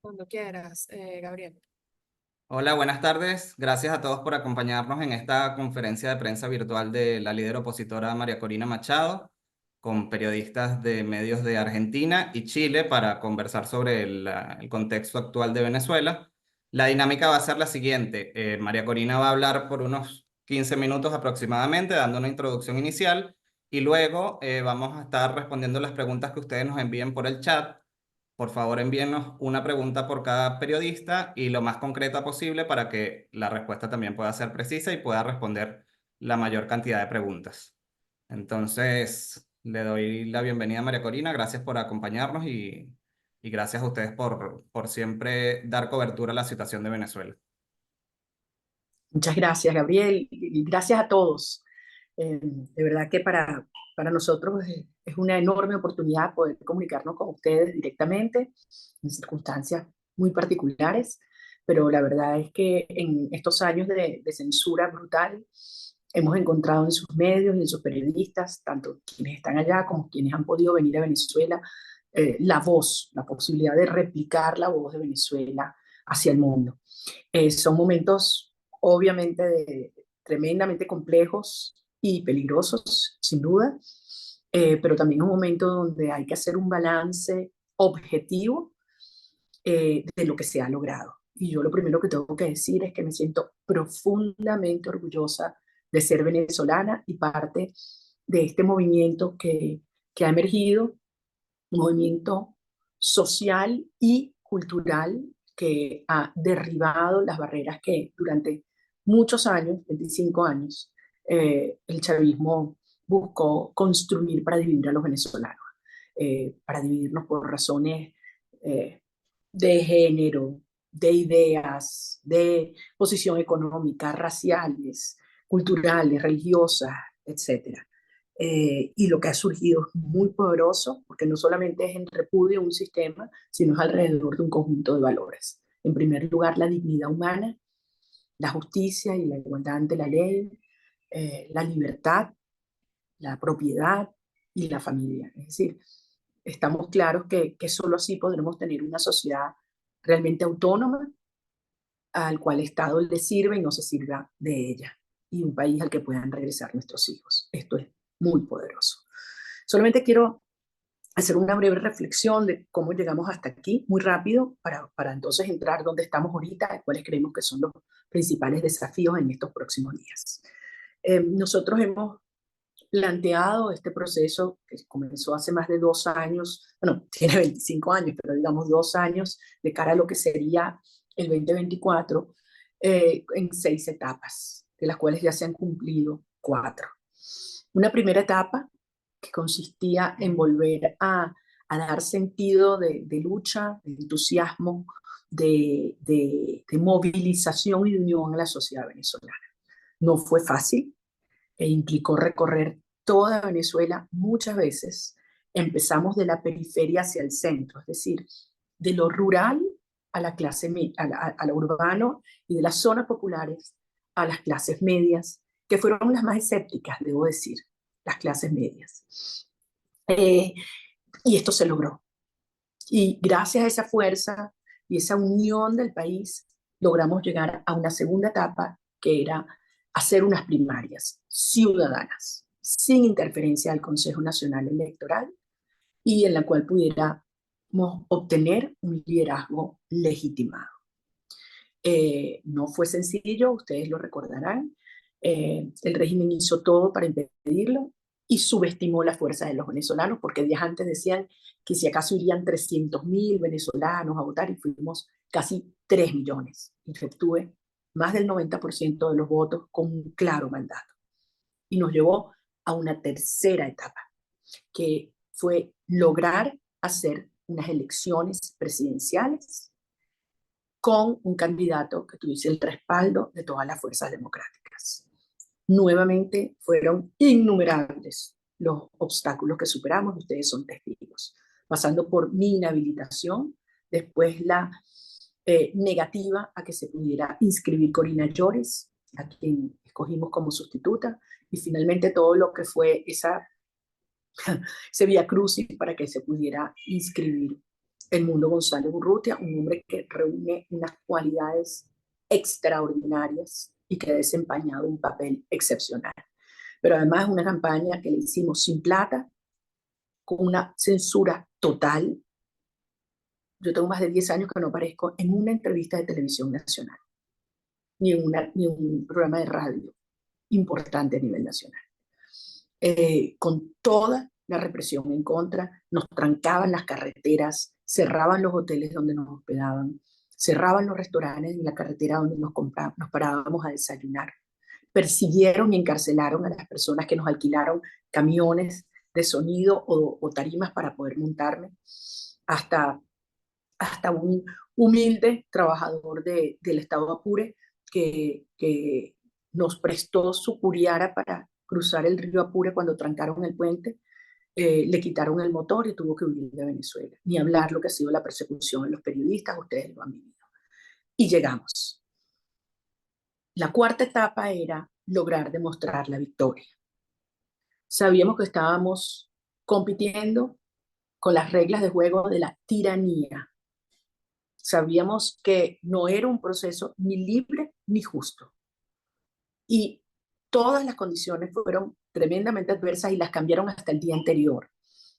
Cuando quieras, Gabriel. Hola, buenas tardes. Gracias a todos por acompañarnos en esta conferencia de prensa virtual de la líder opositora María Corina Machado, con periodistas de medios de Argentina y Chile para conversar sobre el contexto actual de Venezuela. La dinámica va a ser la siguiente. María Corina va a hablar por unos 15 minutos aproximadamente, dando una introducción inicial, y luego vamos a estar respondiendo las preguntas que ustedes nos envíen por el chat. Por favor, envíennos una pregunta por cada periodista y lo más concreta posible para que la respuesta también pueda ser precisa y pueda responder la mayor cantidad de preguntas. Entonces, le doy la bienvenida a María Corina. Gracias por acompañarnos y gracias a ustedes por siempre dar cobertura a la situación de Venezuela. Muchas gracias, Gabriel, y gracias a todos. De verdad que para nosotros es una enorme oportunidad poder comunicarnos con ustedes directamente en circunstancias muy particulares, pero la verdad es que en estos años de censura brutal hemos encontrado en sus medios y en sus periodistas, tanto quienes están allá como quienes han podido venir a Venezuela, la voz, la posibilidad de replicar la voz de Venezuela hacia el mundo. Son momentos obviamente tremendamente complejos y peligrosos, sin duda, pero también un momento donde hay que hacer un balance objetivo de lo que se ha logrado. Y yo lo primero que tengo que decir es que me siento profundamente orgullosa de ser venezolana y parte de este movimiento que ha emergido, un movimiento social y cultural que ha derribado las barreras que durante muchos años, 25 años, el chavismo buscó construir para dividir a los venezolanos, para dividirnos por razones eh, de género, de ideas, de posición económica, raciales, culturales, religiosas, etcétera. Y lo que ha surgido es muy poderoso, porque no solamente es en repudio a un sistema, sino es alrededor de un conjunto de valores. En primer lugar, la dignidad humana, la justicia y la igualdad ante la ley, la libertad, la propiedad y la familia. Es decir, estamos claros que solo así podremos tener una sociedad realmente autónoma al cual el Estado le sirve y no se sirva de ella, y un país al que puedan regresar nuestros hijos. Esto es muy poderoso. Solamente quiero hacer una breve reflexión de cómo llegamos hasta aquí, muy rápido, para entonces entrar donde estamos ahorita y cuáles creemos que son los principales desafíos en estos próximos días. Nosotros hemos planteado este proceso que comenzó hace más de 2 años, bueno, tiene 25 años, pero digamos 2 años de cara a lo que sería el 2024, en 6 etapas, de las cuales ya se han cumplido 4. Una primera etapa que consistía en volver a dar sentido de lucha, de entusiasmo, de movilización y de unión a la sociedad venezolana. No fue fácil, e implicó recorrer toda Venezuela muchas veces. Empezamos de la periferia hacia el centro, es decir, de lo rural a la clase a lo urbano, y de las zonas populares a las clases medias, que fueron las más escépticas, debo decir, las clases medias. Eh, y esto se logró. Y gracias a esa fuerza y esa unión del país, logramos llegar a una segunda etapa, que era hacer unas primarias ciudadanas, sin interferencia del Consejo Nacional Electoral, y en la cual pudiéramos obtener un liderazgo legitimado. No fue sencillo, ustedes lo recordarán. El régimen hizo todo para impedirlo y subestimó la fuerza de los venezolanos, porque días antes decían que si acaso irían 300.000 venezolanos a votar, y fuimos casi 3 millones. Y yo obtuve más del 90% de los votos con un claro mandato. Y nos llevó a una tercera etapa, que fue lograr hacer unas elecciones presidenciales con un candidato que tuviese el respaldo de todas las fuerzas democráticas. Nuevamente fueron innumerables los obstáculos que superamos, ustedes son testigos, pasando por mi inhabilitación, después la negativa a que se pudiera inscribir Corina Llores, a quien escogimos como sustituta, y finalmente todo lo que fue ese vía crucis para que se pudiera inscribir Edmundo González Urrutia, un hombre que reúne unas cualidades extraordinarias y que ha desempeñado un papel excepcional. Pero además es una campaña que le hicimos sin plata, con una censura total. Yo tengo más de 10 años que no aparezco en una entrevista de televisión nacional, ni en un programa de radio importante a nivel nacional. Con toda la represión en contra, nos trancaban las carreteras, cerraban los hoteles donde nos hospedaban, cerraban los restaurantes en la carretera donde nos parábamos a desayunar. Persiguieron y encarcelaron a las personas que nos alquilaron camiones de sonido o tarimas para poder montarme, hasta un humilde trabajador del estado Apure que nos prestó su curiara para cruzar el río Apure cuando trancaron el puente. Le quitaron el motor y tuvo que huir de Venezuela. Ni hablar lo que ha sido la persecución en los periodistas, ustedes lo han vivido. Y llegamos. La cuarta etapa era lograr demostrar la victoria. Sabíamos que estábamos compitiendo con las reglas de juego de la tiranía. Sabíamos que no era un proceso ni libre ni justo. Y todas las condiciones fueron tremendamente adversas y las cambiaron hasta el día anterior.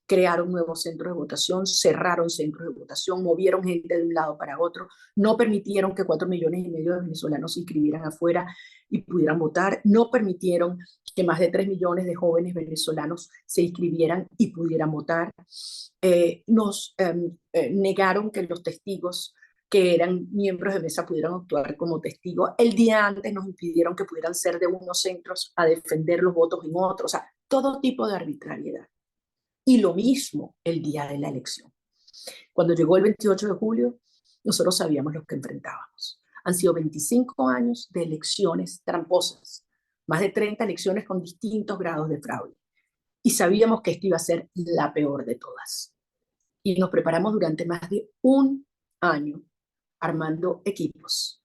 Crearon nuevos centros de votación, cerraron centros de votación, movieron gente de un lado para otro, no permitieron que 4,5 millones de venezolanos se inscribieran afuera y pudieran votar, no permitieron que más de 3 millones de jóvenes venezolanos se inscribieran y pudieran votar. Nos negaron que los testigos que eran miembros de mesa pudieran actuar como testigos. El día antes nos impidieron que pudieran ser de unos centros a defender los votos en otros, o sea, todo tipo de arbitrariedad. Y lo mismo el día de la elección. Cuando llegó el 28 de julio, nosotros sabíamos lo que enfrentábamos. Han sido 25 años de elecciones tramposas, más de 30 elecciones con distintos grados de fraude. Y sabíamos que esta iba a ser la peor de todas. Y nos preparamos durante más de un año armando equipos,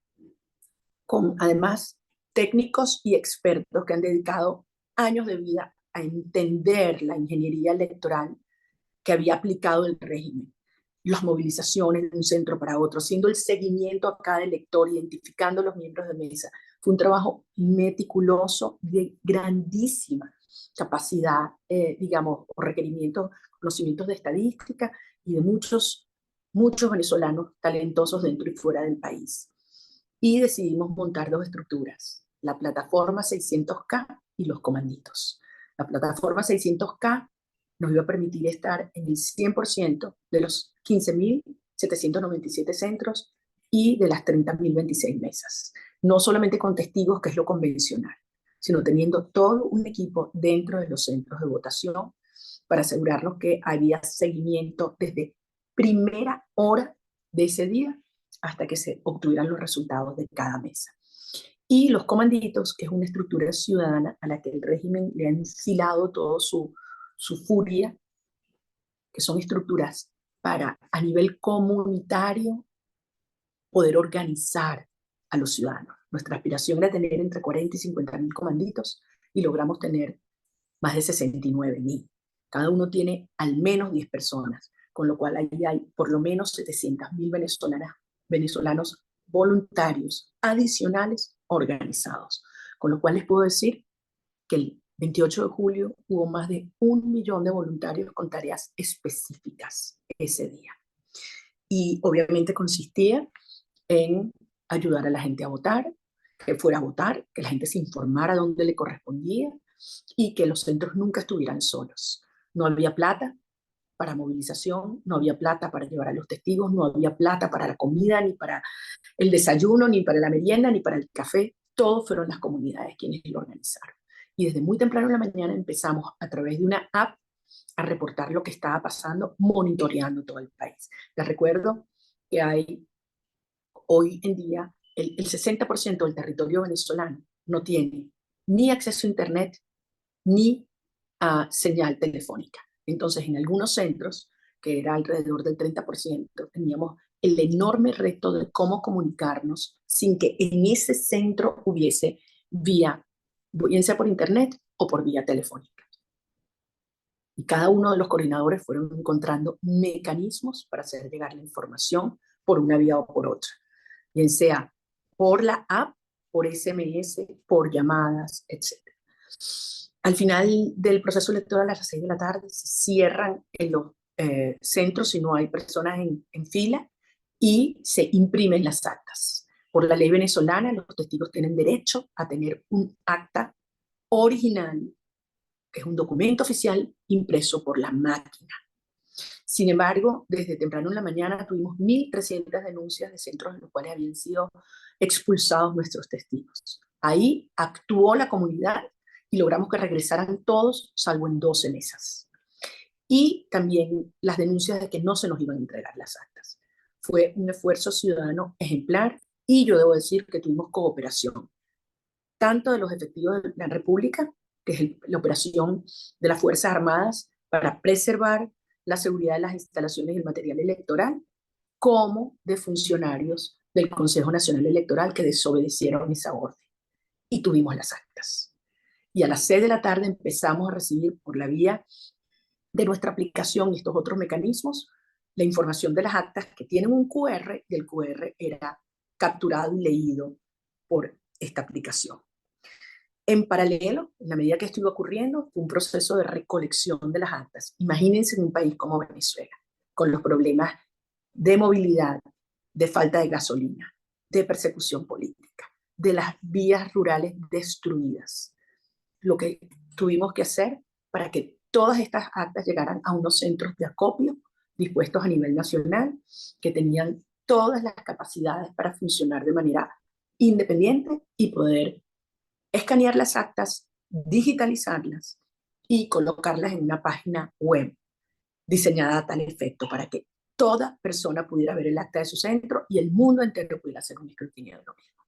con además técnicos y expertos que han dedicado años de vida a entender la ingeniería electoral que había aplicado el régimen, las movilizaciones de un centro para otro, haciendo el seguimiento a cada elector, identificando los miembros de mesa. Fue un trabajo meticuloso, de grandísima capacidad, digamos, o requerimientos, conocimientos de estadística y de muchos venezolanos talentosos dentro y fuera del país. Y decidimos montar dos estructuras, la plataforma 600K y los comanditos. La plataforma 600K nos iba a permitir estar en el 100% de los 15.797 centros y de las 30.026 mesas. No solamente con testigos, que es lo convencional, sino teniendo todo un equipo dentro de los centros de votación para asegurarnos que había seguimiento desde primera hora de ese día hasta que se obtuvieran los resultados de cada mesa. Y los comanditos, que es una estructura ciudadana a la que el régimen le ha enfilado todo su furia, que son estructuras para, a nivel comunitario, poder organizar a los ciudadanos. Nuestra aspiración era tener entre 40 y 50.000 comanditos y logramos tener más de 69.000. Cada uno tiene al menos 10 personas, con lo cual ahí hay por lo menos 700.000 venezolanos voluntarios adicionales organizados. Con lo cual les puedo decir que el 28 de julio hubo más de 1 millón de voluntarios con tareas específicas ese día. Y obviamente consistía en ayudar a la gente a votar, que fuera a votar, que la gente se informara dónde le correspondía y que los centros nunca estuvieran solos. No había plata para movilización, no había plata para llevar a los testigos, no había plata para la comida, ni para el desayuno, ni para la merienda, ni para el café. Todos fueron las comunidades quienes lo organizaron. Y desde muy temprano en la mañana empezamos a través de una app a reportar lo que estaba pasando, monitoreando todo el país. Les recuerdo que hay hoy en día el 60% del territorio venezolano no tiene ni acceso a internet ni a señal telefónica. Entonces, en algunos centros, que era alrededor del 30%, teníamos el enorme reto de cómo comunicarnos sin que en ese centro hubiese vía, bien sea por internet o por vía telefónica. Y cada uno de los coordinadores fueron encontrando mecanismos para hacer llegar la información por una vía o por otra, bien sea por la app, por SMS, por llamadas, etc. Al final del proceso electoral, a las 6 de la tarde, se cierran en los centros si no hay personas en fila y se imprimen las actas. Por la ley venezolana, los testigos tienen derecho a tener un acta original, que es un documento oficial impreso por la máquina. Sin embargo, desde temprano en la mañana tuvimos 1.300 denuncias de centros en los cuales habían sido expulsados nuestros testigos. Ahí actuó la comunidad y logramos que regresaran todos, salvo en 12 mesas. Y también las denuncias de que no se nos iban a entregar las actas. Fue un esfuerzo ciudadano ejemplar y yo debo decir que tuvimos cooperación, tanto de los efectivos de la República, que es la operación de las Fuerzas Armadas para preservar la seguridad de las instalaciones y el material electoral, como de funcionarios del Consejo Nacional Electoral que desobedecieron esa orden. Y tuvimos las actas. Y a las 6 de la tarde empezamos a recibir por la vía de nuestra aplicación y estos otros mecanismos la información de las actas que tienen un QR y el QR era capturado y leído por esta aplicación. En paralelo, en la medida que esto iba ocurriendo, fue un proceso de recolección de las actas. Imagínense en un país como Venezuela, con los problemas de movilidad, de falta de gasolina, de persecución política, de las vías rurales destruidas. Lo que tuvimos que hacer para que todas estas actas llegaran a unos centros de acopio dispuestos a nivel nacional, que tenían todas las capacidades para funcionar de manera independiente y poder escanear las actas, digitalizarlas y colocarlas en una página web diseñada a tal efecto para que toda persona pudiera ver el acta de su centro y el mundo entero pudiera hacer un escrutinio de lo mismo.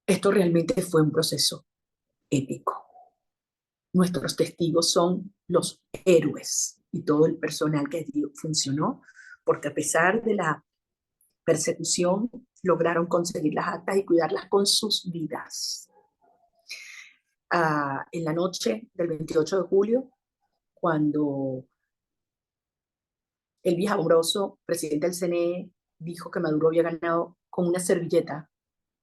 Esto realmente fue un proceso épico. Nuestros testigos son los héroes y todo el personal que funcionó, porque a pesar de la persecución, lograron conseguir las actas y cuidarlas con sus vidas. En la noche del 28 de julio, cuando el viejabroso presidente del CNE dijo que Maduro había ganado con una servilleta,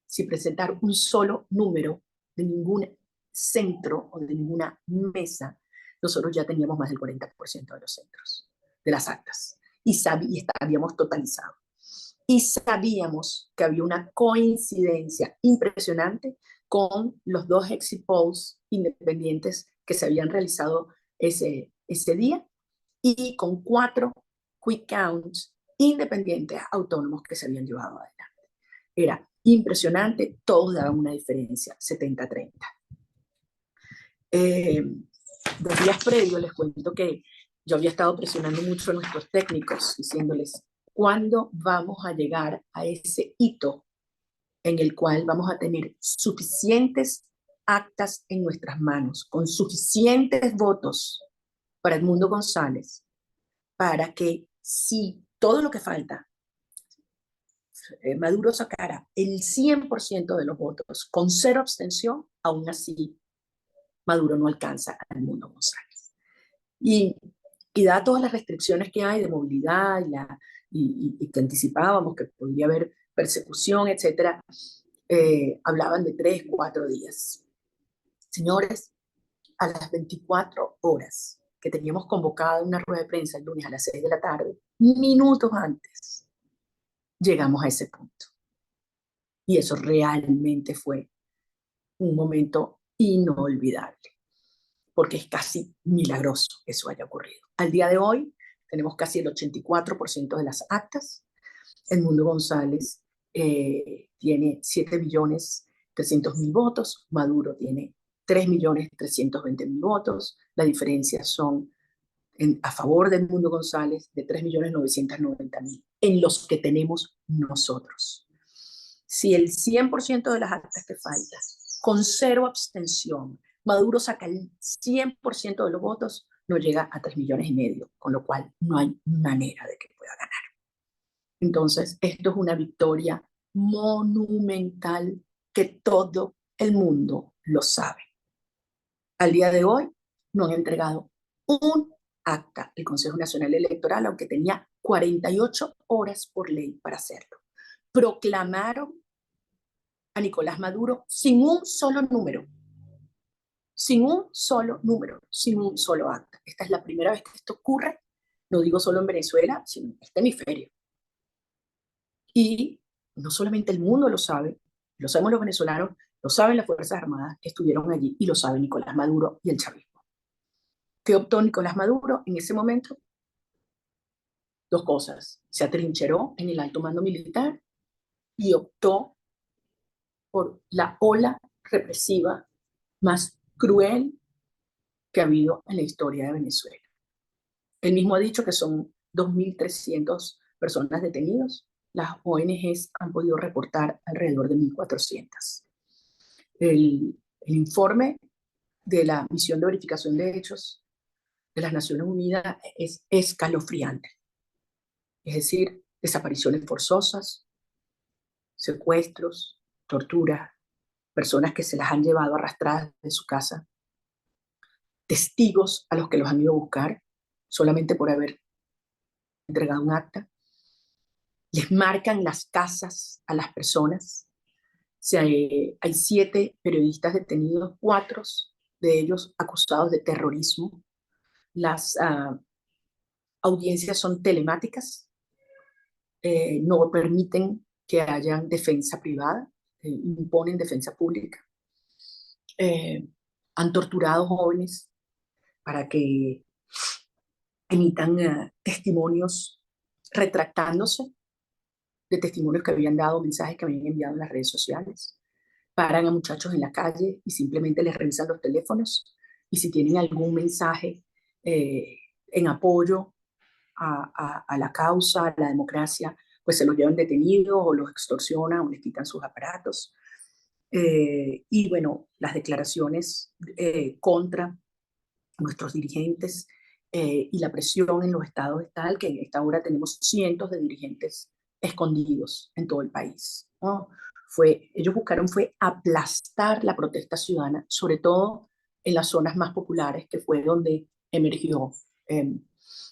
sin presentar un solo número de ningún centro o de ninguna mesa, nosotros ya teníamos más del 40% de los centros, de las actas, y habíamos totalizado. Y sabíamos que había una coincidencia impresionante con los 2 exit polls independientes que se habían realizado ese día y con 4 quick counts independientes autónomos que se habían llevado adelante. Era impresionante, todos daban una diferencia, 70-30. 2 días previos les cuento que yo había estado presionando mucho a nuestros técnicos, diciéndoles, ¿cuándo vamos a llegar a ese hito en el cual vamos a tener suficientes actas en nuestras manos, con suficientes votos para Edmundo González, para que si todo lo que falta, Maduro sacara el 100% de los votos con 0 abstención, aún así Maduro no alcanza a Edmundo González. Y dadas todas las restricciones que hay de movilidad y que anticipábamos que podría haber persecución, etcétera, hablaban de 3-4 días. Señores, a las 24 horas que teníamos convocada una rueda de prensa el lunes a las 6 de la tarde, minutos antes, llegamos a ese punto. Y eso realmente fue un momento inolvidable, porque es casi milagroso que eso haya ocurrido. Al día de hoy tenemos casi el 84% de las actas. Edmundo González tiene 7.300.000 votos, Maduro tiene 3.320.000 votos, la diferencia son a favor de Edmundo González de 3.990.000 en los que tenemos nosotros. Si el 100% de las actas que faltan, con 0 abstención, Maduro saca el 100% de los votos, no llega a 3,5 millones, con lo cual no hay manera de que pueda ganar. Entonces, esto es una victoria monumental que todo el mundo lo sabe. Al día de hoy no han entregado un acta el Consejo Nacional Electoral, aunque tenía 48 horas por ley para hacerlo. Proclamaron a Nicolás Maduro sin un solo número, sin un solo número, sin un solo acta. Esta es la primera vez que esto ocurre, no digo solo en Venezuela, sino en este hemisferio. Y no solamente el mundo lo sabe, lo sabemos los venezolanos, lo saben las Fuerzas Armadas que estuvieron allí y lo sabe Nicolás Maduro y el chavismo. ¿Qué optó Nicolás Maduro en ese momento? Dos cosas. Se atrincheró en el alto mando militar y optó por la ola represiva más cruel que ha habido en la historia de Venezuela. Él mismo ha dicho que son 2.300 personas detenidas. Las ONGs han podido reportar alrededor de 1.400. El informe de la misión de verificación de hechos de las Naciones Unidas es escalofriante. Es decir, desapariciones forzosas, secuestros, torturas, personas que se las han llevado arrastradas de su casa, testigos a los que los han ido a buscar solamente por haber entregado un acta, les marcan las casas a las personas. Hay 7 periodistas detenidos, 4 de ellos acusados de terrorismo. Las audiencias son telemáticas, no permiten que haya defensa privada, imponen defensa pública. Han torturado jóvenes para que emitan testimonios retractándose de testimonios que habían dado, mensajes que habían enviado en las redes sociales. Paran a muchachos en la calle y simplemente les revisan los teléfonos y si tienen algún mensaje en apoyo a la causa, a la democracia, pues se los llevan detenidos o los extorsionan o les quitan sus aparatos. Y bueno, las declaraciones contra nuestros dirigentes y la presión en los estados es tal que en esta hora tenemos cientos de dirigentes escondidos en todo el país, ¿no? Ellos buscaron fue aplastar la protesta ciudadana, sobre todo en las zonas más populares, que fue donde emergió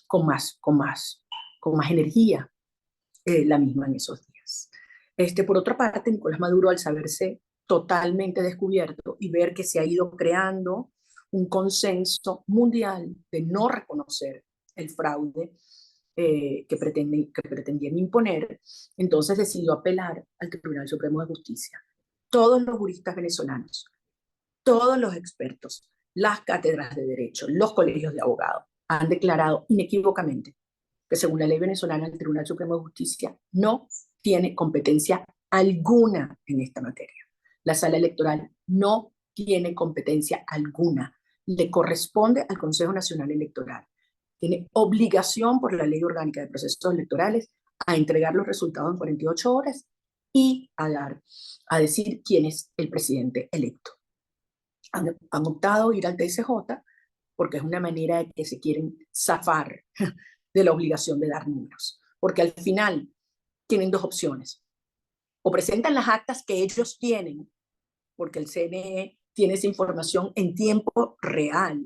con más energía la misma en esos días. Por otra parte, Nicolás Maduro, al saberse totalmente descubierto y ver que se ha ido creando un consenso mundial de no reconocer el fraude que pretendían imponer, entonces decidió apelar al Tribunal Supremo de Justicia. Todos los juristas venezolanos, todos los expertos, las cátedras de derecho, los colegios de abogados, han declarado inequívocamente que según la ley venezolana el Tribunal Supremo de Justicia no tiene competencia alguna en esta materia. La sala electoral no tiene competencia alguna. Le corresponde al Consejo Nacional Electoral. Tiene obligación por la Ley Orgánica de Procesos Electorales a entregar los resultados en 48 horas y a decir quién es el presidente electo. Han optado ir al TSJ porque es una manera de que se quieren zafar de la obligación de dar números. Porque al final tienen 2 opciones. O presentan las actas que ellos tienen, porque el CNE tiene esa información en tiempo real,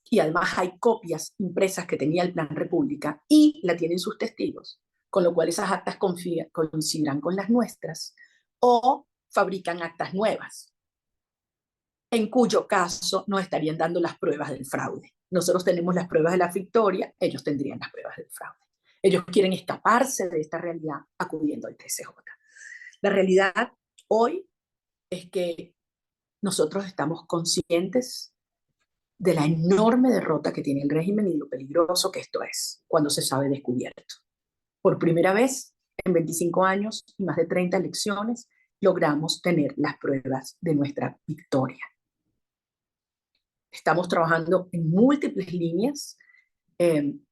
y además hay copias impresas que tenía el Plan República y la tienen sus testigos, con lo cual esas actas coincidirán con las nuestras, o fabrican actas nuevas, en cuyo caso nos estarían dando las pruebas del fraude. Nosotros tenemos las pruebas de la victoria, ellos tendrían las pruebas del fraude. Ellos quieren escaparse de esta realidad acudiendo al TSJ. La realidad hoy es que nosotros estamos conscientes de la enorme derrota que tiene el régimen y lo peligroso que esto es cuando se sabe descubierto. Por primera vez en 25 años y más de 30 elecciones logramos tener las pruebas de nuestra victoria. Estamos trabajando en múltiples líneas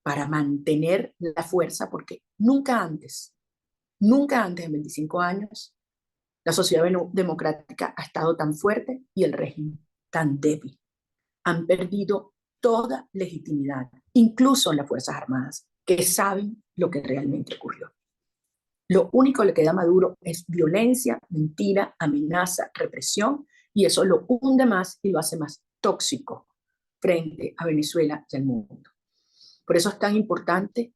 para mantener la fuerza, porque nunca antes en 25 años, la sociedad democrática ha estado tan fuerte y el régimen tan débil. Han perdido toda legitimidad, incluso en las Fuerzas Armadas, que saben lo que realmente ocurrió. Lo único que le queda a Maduro es violencia, mentira, amenaza, represión, y eso lo hunde más y lo hace más tóxico frente a Venezuela y al mundo. Por eso es tan importante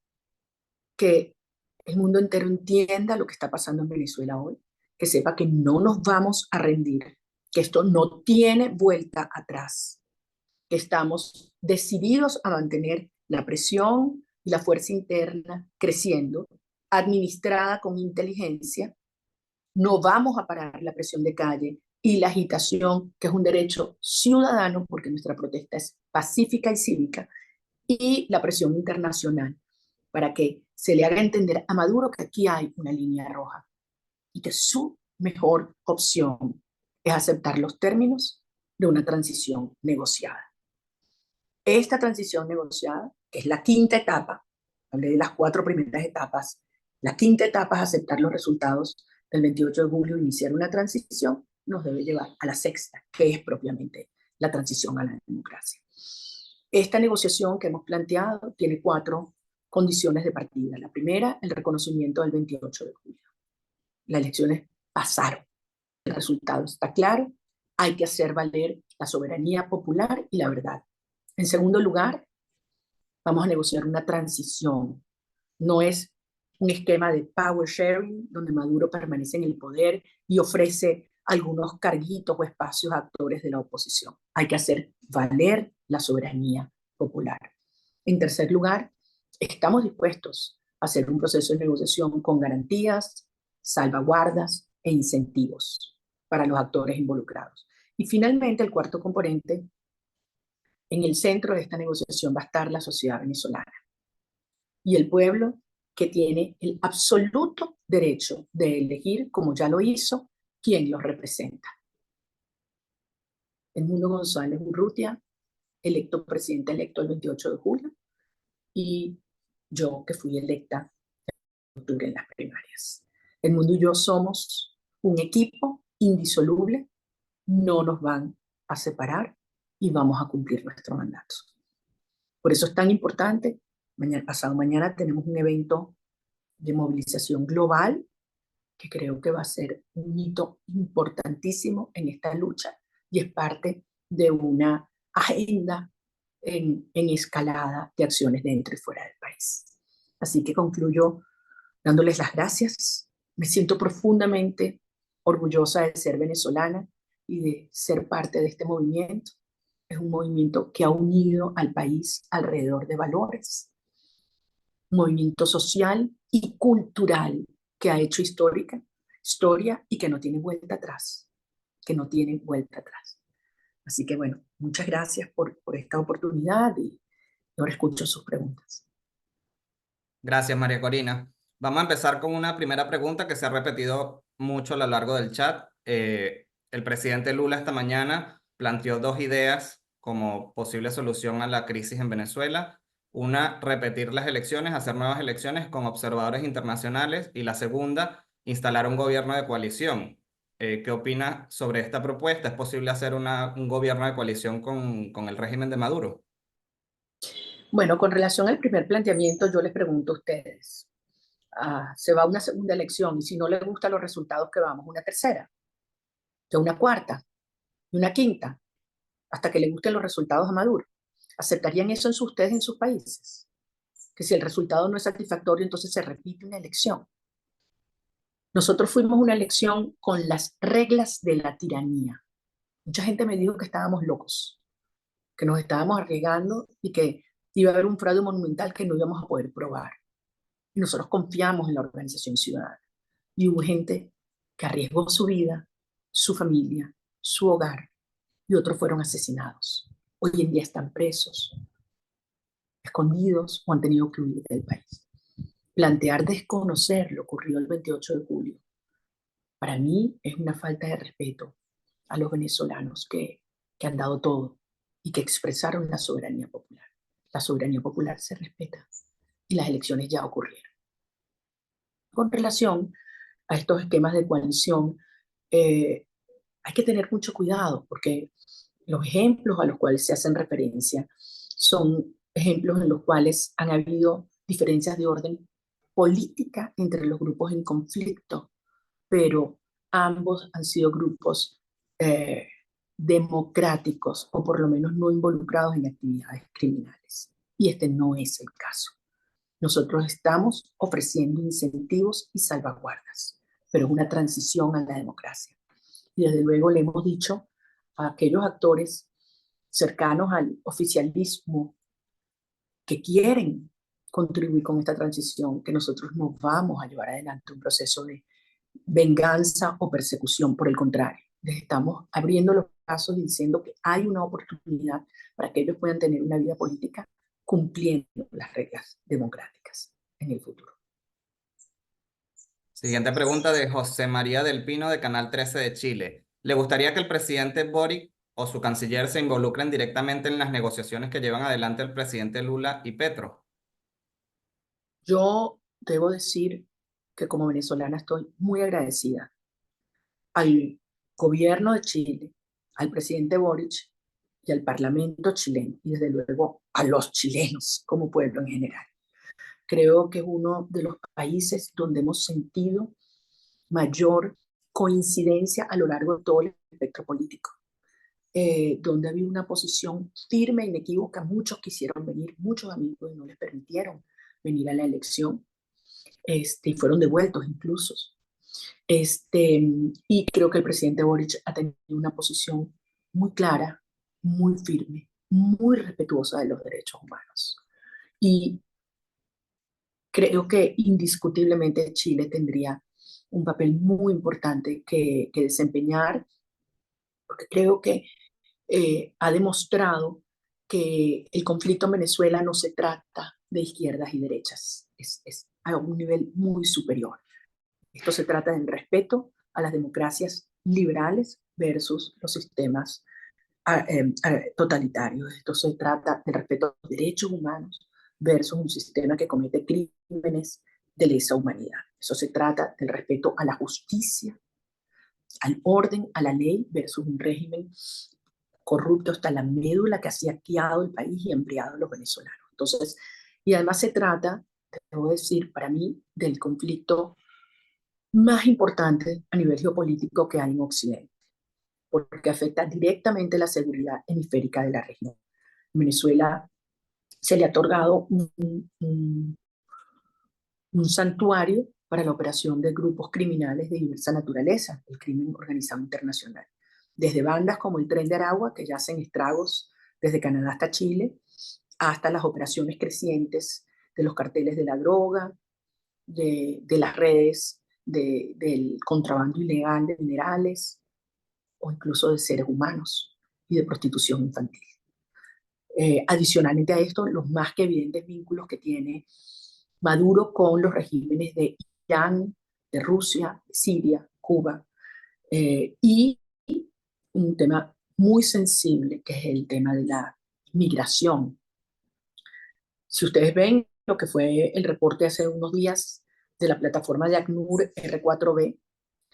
que el mundo entero entienda lo que está pasando en Venezuela hoy, que sepa que no nos vamos a rendir, que esto no tiene vuelta atrás, que estamos decididos a mantener la presión y la fuerza interna creciendo, administrada con inteligencia. No vamos a parar la presión de calle y la agitación, que es un derecho ciudadano, porque nuestra protesta es pacífica y cívica, y la presión internacional, para que se le haga entender a Maduro que aquí hay una línea roja y que su mejor opción es aceptar los términos de una transición negociada. Esta transición negociada, que es la quinta etapa, hablé de las 4 primeras etapas, la quinta etapa es aceptar los resultados del 28 de julio, iniciar una transición, nos debe llevar a la sexta, que es propiamente la transición a la democracia. Esta negociación que hemos planteado tiene 4 condiciones de partida. La primera, el reconocimiento del 28 de julio. Las elecciones pasaron, el resultado está claro, hay que hacer valer la soberanía popular y la verdad. En segundo lugar, vamos a negociar una transición. No es un esquema de power sharing donde Maduro permanece en el poder y ofrece algunos carguitos o espacios a actores de la oposición. Hay que hacer valer la soberanía popular. En tercer lugar, estamos dispuestos a hacer un proceso de negociación con garantías, salvaguardas e incentivos para los actores involucrados. Y finalmente, el cuarto componente, en el centro de esta negociación va a estar la sociedad venezolana y el pueblo, que tiene el absoluto derecho de elegir, como ya lo hizo, quién los representa. Edmundo González Urrutia, electo presidente electo el 28 de julio, y yo, que fui electa en octubre en las primarias. Edmundo y yo somos un equipo indisoluble, no nos van a separar y vamos a cumplir nuestro mandato. Por eso es tan importante. Pasado mañana tenemos un evento de movilización global que creo que va a ser un hito importantísimo en esta lucha y es parte de una agenda en escalada de acciones dentro y fuera del país. Así que concluyo dándoles las gracias. Me siento profundamente orgullosa de ser venezolana y de ser parte de este movimiento. Es un movimiento que ha unido al país alrededor de valores, un movimiento social y cultural que ha hecho historia y que no tiene vuelta atrás, que no tiene vuelta atrás. Así que bueno, muchas gracias por esta oportunidad y ahora escucho sus preguntas. Gracias, María Corina. Vamos a empezar con una primera pregunta que se ha repetido mucho a lo largo del chat. El presidente Lula esta mañana planteó 2 ideas como posible solución a la crisis en Venezuela. Una, repetir las elecciones, hacer nuevas elecciones con observadores internacionales. Y la segunda, instalar un gobierno de coalición. ¿Qué opina sobre esta propuesta? ¿Es posible hacer un gobierno de coalición con el régimen de Maduro? Bueno, con relación al primer planteamiento, yo les pregunto a ustedes, se va a una segunda elección y si no les gustan los resultados, ¿qué vamos? ¿Una tercera? ¿De una cuarta? ¿De una quinta? Hasta que le gusten los resultados a Maduro. ¿Aceptarían eso ustedes en sus países? Que si el resultado no es satisfactorio, entonces se repite una elección. Nosotros fuimos una elección con las reglas de la tiranía. Mucha gente me dijo que estábamos locos, que nos estábamos arriesgando y que iba a haber un fraude monumental que no íbamos a poder probar. Y nosotros confiamos en la organización ciudadana. Y hubo gente que arriesgó su vida, su familia, su hogar, y otros fueron asesinados. Hoy en día están presos, escondidos o han tenido que huir del país. Plantear desconocer lo ocurrido el 28 de julio, para mí es una falta de respeto a los venezolanos que han dado todo y que expresaron la soberanía popular. La soberanía popular se respeta y las elecciones ya ocurrieron. Con relación a estos esquemas de coalición, hay que tener mucho cuidado porque los ejemplos a los cuales se hacen referencia son ejemplos en los cuales han habido diferencias de orden política entre los grupos en conflicto, pero ambos han sido grupos democráticos o por lo menos no involucrados en actividades criminales. Y este no es el caso. Nosotros estamos ofreciendo incentivos y salvaguardas, pero es una transición a la democracia. Y desde luego le hemos dicho a aquellos actores cercanos al oficialismo que quieren contribuir con esta transición, que nosotros no vamos a llevar adelante un proceso de venganza o persecución. Por el contrario, les estamos abriendo los brazos y diciendo que hay una oportunidad para que ellos puedan tener una vida política cumpliendo las reglas democráticas en el futuro. Siguiente pregunta de José María del Pino de Canal 13 de Chile. ¿Le gustaría que el presidente Boric o su canciller se involucren directamente en las negociaciones que llevan adelante el presidente Lula y Petro? Yo debo decir que como venezolana estoy muy agradecida al gobierno de Chile, al presidente Boric y al Parlamento chileno, y desde luego a los chilenos como pueblo en general. Creo que es uno de los países donde hemos sentido mayor coincidencia a lo largo de todo el espectro político, donde había una posición firme e inequívoca. Muchos quisieron venir, muchos amigos, y no les permitieron venir a la elección, y fueron devueltos incluso. Y creo que el presidente Boric ha tenido una posición muy clara, muy firme, muy respetuosa de los derechos humanos. Y creo que indiscutiblemente Chile tendría un papel muy importante que desempeñar, porque creo que ha demostrado que el conflicto en Venezuela no se trata de izquierdas y derechas, es a un nivel muy superior. Esto se trata del respeto a las democracias liberales versus los sistemas totalitarios. Esto se trata del respeto a los derechos humanos versus un sistema que comete crímenes de lesa humanidad. Eso se trata del respeto a la justicia, al orden, a la ley versus un régimen corrupto hasta la médula que ha saqueado el país y embriagado a los venezolanos. Entonces, y además se trata, debo decir, para mí, del conflicto más importante a nivel geopolítico que hay en Occidente, porque afecta directamente la seguridad hemisférica de la región. En Venezuela se le ha otorgado un santuario para la operación de grupos criminales de diversa naturaleza, el crimen organizado internacional. Desde bandas como el Tren de Aragua, que ya hacen estragos desde Canadá hasta Chile, hasta las operaciones crecientes de los carteles de la droga, de las redes del contrabando ilegal de minerales o incluso de seres humanos y de prostitución infantil. Adicionalmente a esto, los más que evidentes vínculos que tiene Maduro con los regímenes de Irán, de Rusia, de Siria, Cuba, y un tema muy sensible que es el tema de la migración. Si ustedes ven lo que fue el reporte hace unos días de la plataforma de ACNUR R4B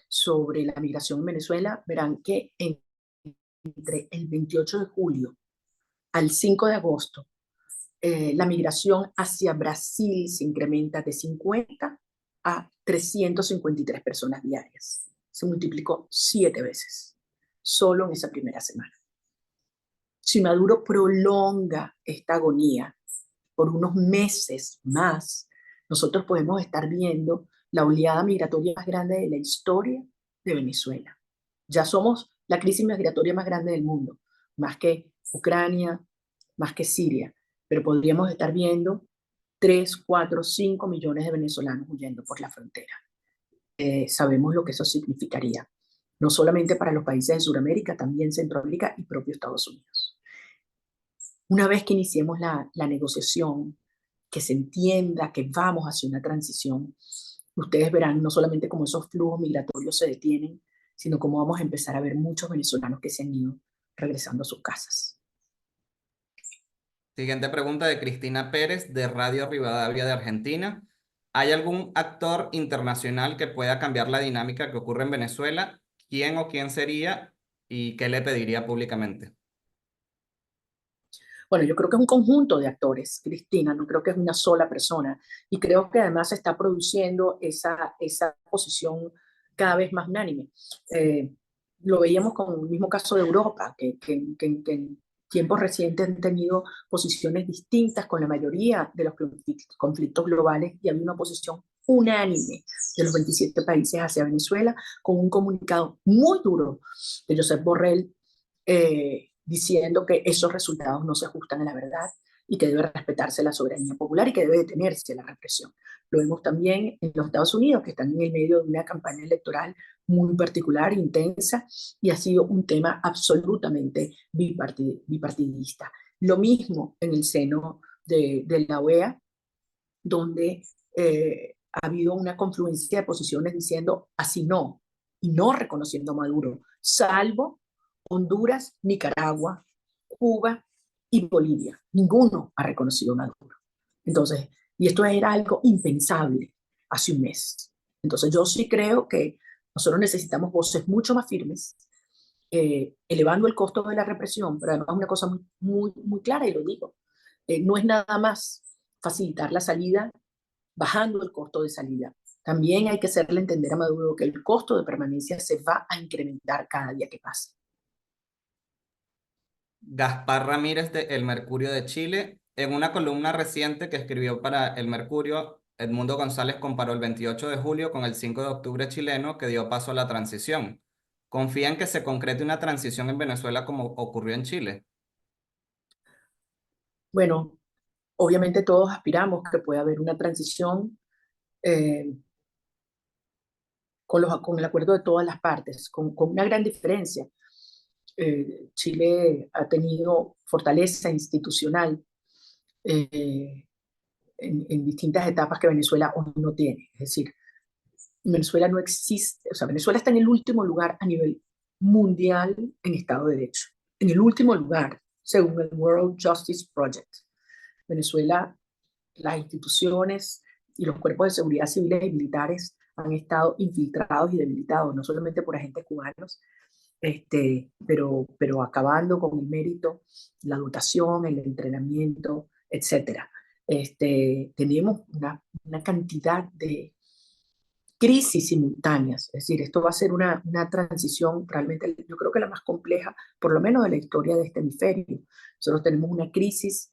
sobre la migración en Venezuela, verán que entre el 28 de julio al 5 de agosto, la migración hacia Brasil se incrementa de 50 a 353 personas diarias. Se multiplicó 7 veces, solo en esa primera semana. Si Maduro prolonga esta agonía por unos meses más, nosotros podemos estar viendo la oleada migratoria más grande de la historia de Venezuela. Ya somos la crisis migratoria más grande del mundo, más que Ucrania, más que Siria, pero podríamos estar viendo 3, 4, 5 millones de venezolanos huyendo por la frontera. Sabemos lo que eso significaría, no solamente para los países de Sudamérica, también Centroamérica y propio Estados Unidos. Una vez que iniciemos la negociación, que se entienda que vamos hacia una transición, ustedes verán no solamente cómo esos flujos migratorios se detienen, sino cómo vamos a empezar a ver muchos venezolanos que se han ido regresando a sus casas. Siguiente pregunta de Cristina Pérez de Radio Rivadavia de Argentina. ¿Hay algún actor internacional que pueda cambiar la dinámica que ocurre en Venezuela? ¿Quién o quién sería y qué le pediría públicamente? Bueno, yo creo que es un conjunto de actores, Cristina, no creo que es una sola persona. Y creo que además se está produciendo esa posición cada vez más unánime. lo veíamos con el mismo caso de Europa, que en tiempos recientes han tenido posiciones distintas con la mayoría de los conflictos globales, y había una posición unánime de los 27 países hacia Venezuela, con un comunicado muy duro de Josep Borrell, diciendo que esos resultados no se ajustan a la verdad y que debe respetarse la soberanía popular y que debe detenerse la represión. Lo vemos también en los Estados Unidos, que están en el medio de una campaña electoral muy particular, intensa, y ha sido un tema absolutamente bipartidista. Lo mismo en el seno de la OEA, donde ha habido una confluencia de posiciones diciendo así no, y no reconociendo a Maduro, salvo Honduras, Nicaragua, Cuba y Bolivia. Ninguno ha reconocido a Maduro. Entonces, y esto era algo impensable hace un mes. Entonces, yo sí creo que nosotros necesitamos voces mucho más firmes, elevando el costo de la represión, pero además una cosa muy clara, y lo digo, no es nada más facilitar la salida bajando el costo de salida. También hay que hacerle entender a Maduro que el costo de permanencia se va a incrementar cada día que pasa. Gaspar Ramírez de El Mercurio de Chile, en una columna reciente que escribió para El Mercurio, Edmundo González comparó el 28 de julio con el 5 de octubre chileno, que dio paso a la transición. ¿Confía en que se concrete una transición en Venezuela como ocurrió en Chile? Bueno, obviamente todos aspiramos que pueda haber una transición, eh, con el acuerdo de todas las partes, con una gran diferencia. Chile ha tenido fortaleza institucional, eh, en distintas etapas que Venezuela hoy no tiene. Es decir, Venezuela no existe, o sea, Venezuela está en el último lugar a nivel mundial en Estado de Derecho, en el último lugar, según el World Justice Project. Venezuela, las instituciones y los cuerpos de seguridad civiles y militares han estado infiltrados y debilitados, no solamente por agentes cubanos, pero acabando con el mérito, la dotación, el entrenamiento, etcétera. Tenemos una cantidad de crisis simultáneas, es decir, esto va a ser una transición realmente, yo creo que la más compleja, por lo menos de la historia de este hemisferio. Nosotros tenemos una crisis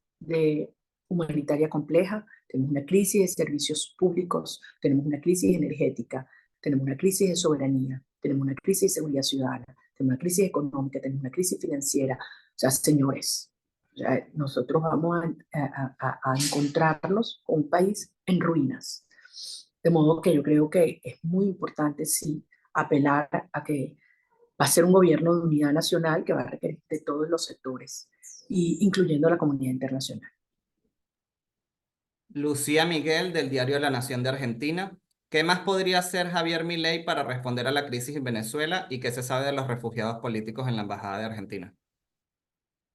humanitaria compleja, tenemos una crisis de servicios públicos, tenemos una crisis energética, tenemos una crisis de soberanía, tenemos una crisis de seguridad ciudadana, tenemos una crisis económica, tenemos una crisis financiera. O sea, señores, nosotros vamos a encontrarnos con un país en ruinas. De modo que yo creo que es muy importante, sí, apelar a que va a ser un gobierno de unidad nacional que va a requerir de todos los sectores, incluyendo la comunidad internacional. Lucía Miguel, del diario La Nación de Argentina. ¿Qué más podría hacer Javier Milei para responder a la crisis en Venezuela y qué se sabe de los refugiados políticos en la Embajada de Argentina?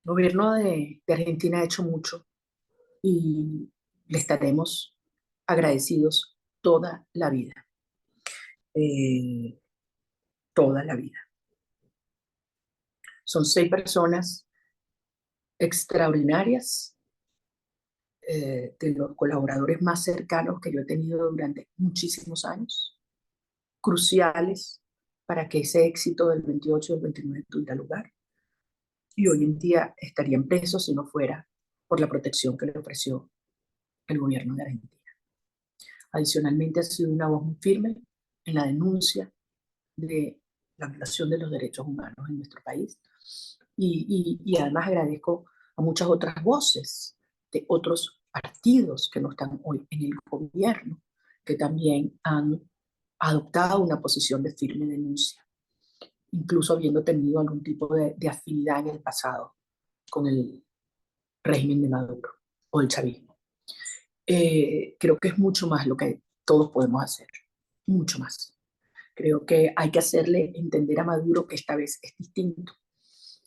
El gobierno de Argentina ha hecho mucho y le estaremos agradecidos toda la vida, eh, toda la vida. Son 6 personas extraordinarias, de los colaboradores más cercanos que yo he tenido durante muchísimos años, cruciales para que ese éxito del 28 y del 29 tuviera lugar. Y hoy en día estarían presos si no fuera por la protección que le ofreció el gobierno de Argentina. Adicionalmente, ha sido una voz muy firme en la denuncia de la violación de los derechos humanos en nuestro país. Y además agradezco a muchas otras voces de otros partidos que no están hoy en el gobierno, que también han adoptado una posición de firme denuncia, incluso habiendo tenido algún tipo de afinidad en el pasado con el régimen de Maduro o el chavismo. Creo que es mucho más lo que todos podemos hacer, mucho más. Creo que hay que hacerle entender a Maduro que esta vez es distinto.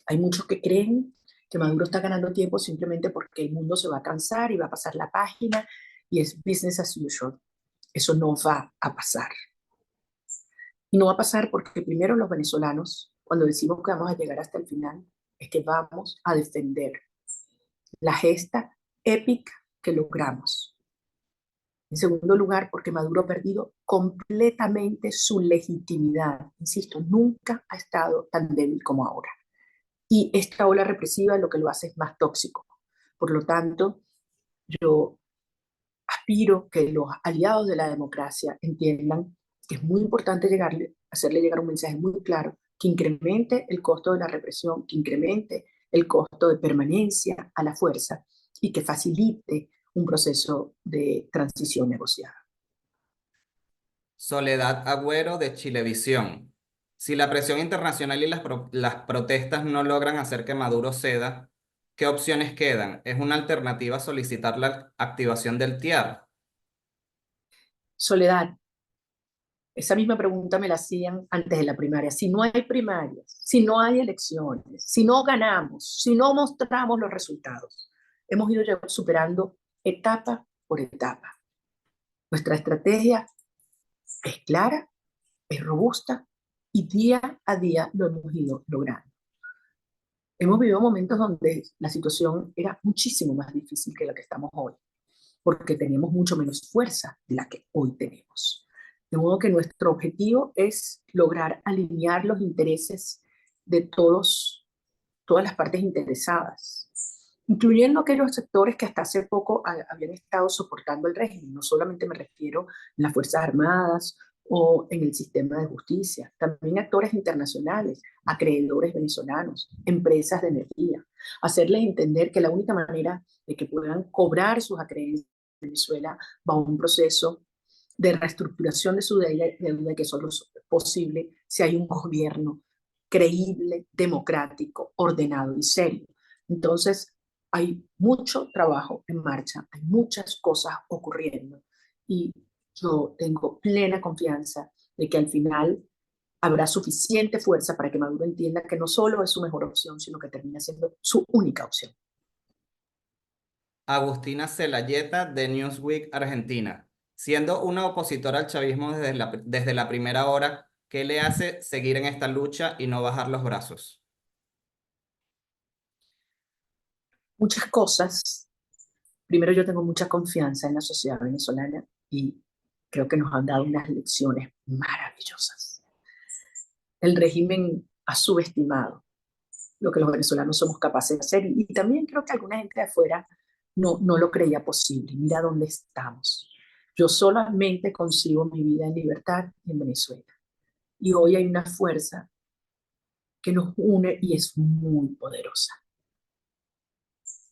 Hay muchos que creen que Maduro está ganando tiempo simplemente porque el mundo se va a cansar y va a pasar la página y es business as usual. Eso no va a pasar. Y no va a pasar porque primero los venezolanos, cuando decimos que vamos a llegar hasta el final, es que vamos a defender la gesta épica que logramos En segundo lugar, porque Maduro ha perdido completamente su legitimidad. Insisto, nunca ha estado tan débil como ahora. Y esta ola represiva lo que lo hace es más tóxico. Por lo tanto, yo aspiro que los aliados de la democracia entiendan que es muy importante hacerle llegar un mensaje muy claro que incremente el costo de la represión, que incremente el costo de permanencia a la fuerza y que facilite un proceso de transición negociada. Soledad Agüero de Chilevisión. Si la presión internacional y las protestas no logran hacer que Maduro ceda, ¿qué opciones quedan? ¿Es una alternativa solicitar la activación del TIAR? Soledad, esa misma pregunta me la hacían antes de la primaria. Si no hay primarias, si no hay elecciones, si no ganamos, si no mostramos los resultados, hemos ido superando etapa por etapa. Nuestra estrategia es clara, es robusta y día a día lo hemos ido logrando. Hemos vivido momentos donde la situación era muchísimo más difícil que la que estamos hoy, porque teníamos mucho menos fuerza de la que hoy tenemos. De modo que nuestro objetivo es lograr alinear los intereses de todas las partes interesadas, incluyendo aquellos sectores que hasta hace poco habían estado soportando el régimen. No solamente me refiero en las Fuerzas Armadas o en el sistema de justicia, también actores internacionales, acreedores venezolanos, empresas de energía, hacerles entender que la única manera de que puedan cobrar sus acreencias en Venezuela va a un proceso de reestructuración de su deuda, que solo es posible si hay un gobierno creíble, democrático, ordenado y serio. Entonces, hay mucho trabajo en marcha, hay muchas cosas ocurriendo y yo tengo plena confianza de que al final habrá suficiente fuerza para que Maduro entienda que no solo es su mejor opción, sino que termina siendo su única opción. Agustina Celayeta de Newsweek Argentina. Siendo una opositora al chavismo desde la primera hora, ¿qué le hace seguir en esta lucha y no bajar los brazos? Muchas cosas. Primero, yo tengo mucha confianza en la sociedad venezolana y creo que nos han dado unas lecciones maravillosas. El régimen ha subestimado lo que los venezolanos somos capaces de hacer y también creo que alguna gente de afuera no lo creía posible. Mira dónde estamos. Yo solamente consigo mi vida en libertad en Venezuela y hoy hay una fuerza que nos une y es muy poderosa.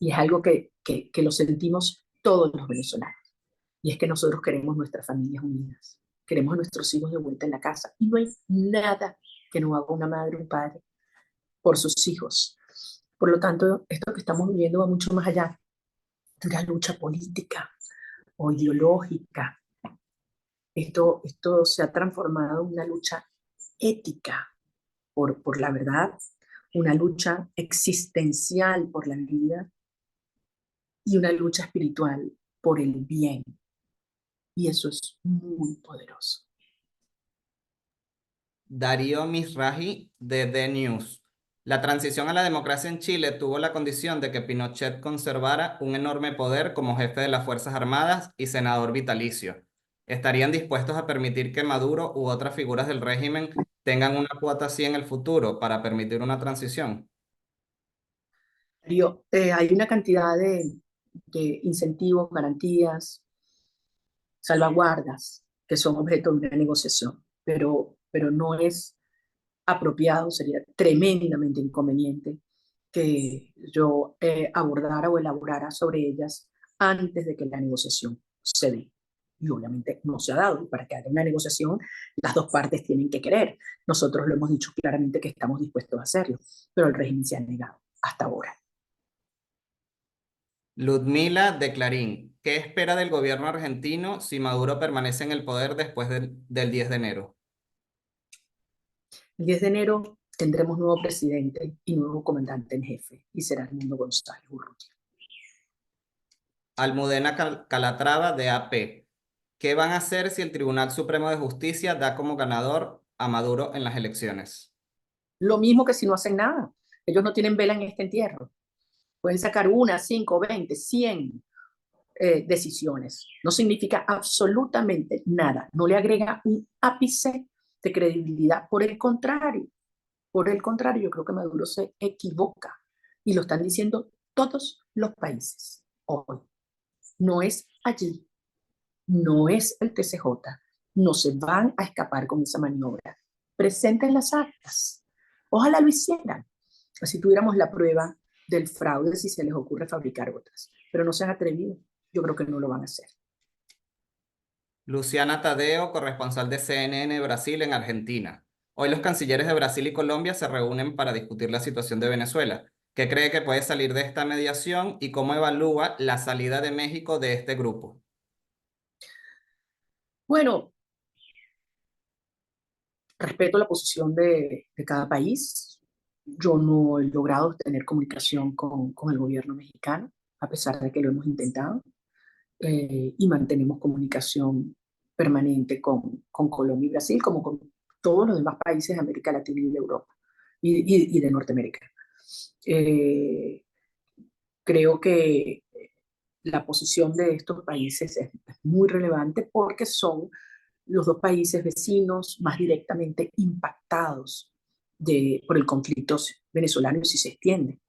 Y es algo que lo sentimos todos los venezolanos. Y es que nosotros queremos nuestras familias unidas, queremos a nuestros hijos de vuelta en la casa. Y no hay nada que no haga una madre o un padre por sus hijos. Por lo tanto, esto que estamos viviendo va mucho más allá de una lucha política o ideológica. Esto se ha transformado en una lucha ética por la verdad, una lucha existencial por la vida y una lucha espiritual por el bien. Y eso es muy poderoso. Darío Misraji de The News. La transición a la democracia en Chile tuvo la condición de que Pinochet conservara un enorme poder como jefe de las Fuerzas Armadas y senador vitalicio. ¿Estarían dispuestos a permitir que Maduro u otras figuras del régimen tengan una cuota así en el futuro para permitir una transición? Hay una cantidad de incentivos, garantías, salvaguardas que son objeto de una negociación, pero no es apropiado, sería tremendamente inconveniente que yo abordara o elaborara sobre ellas antes de que la negociación se dé. Y obviamente no se ha dado. Y para que haya una negociación, las dos partes tienen que querer. Nosotros lo hemos dicho claramente que estamos dispuestos a hacerlo, pero el régimen se ha negado hasta ahora. Ludmila de Clarín. ¿Qué espera del gobierno argentino si Maduro permanece en el poder después del 10 de enero? El 10 de enero tendremos nuevo presidente y nuevo comandante en jefe, y será Edmundo González Urrutia. Almudena Calatrava de AP. ¿Qué van a hacer si el Tribunal Supremo de Justicia da como ganador a Maduro en las elecciones? Lo mismo que si no hacen nada. Ellos no tienen vela en este entierro. Pueden sacar 1, 5, 20, 100 decisiones. No significa absolutamente nada, no le agrega un ápice de credibilidad. Por el contrario, yo creo que Maduro se equivoca y lo están diciendo todos los países hoy. No es allí, no es el TCJ, no se van a escapar con esa maniobra. Presenten las actas. Ojalá lo hicieran. Así tuviéramos la prueba del fraude si se les ocurre fabricar otras. Pero no se han atrevido. Yo creo que no lo van a hacer. Luciana Tadeo, corresponsal de CNN Brasil en Argentina. Hoy los cancilleres de Brasil y Colombia se reúnen para discutir la situación de Venezuela. ¿Qué cree que puede salir de esta mediación y cómo evalúa la salida de México de este grupo? Bueno, respeto la posición de cada país. Yo no he logrado tener comunicación con el gobierno mexicano, a pesar de que lo hemos intentado, y mantenemos comunicación permanente con Colombia y Brasil, como con todos los demás países de América Latina y de Europa y de Norteamérica. Eh, Creo que la posición de estos países es muy relevante porque son los dos países vecinos más directamente impactados por el conflicto venezolano si se extiende.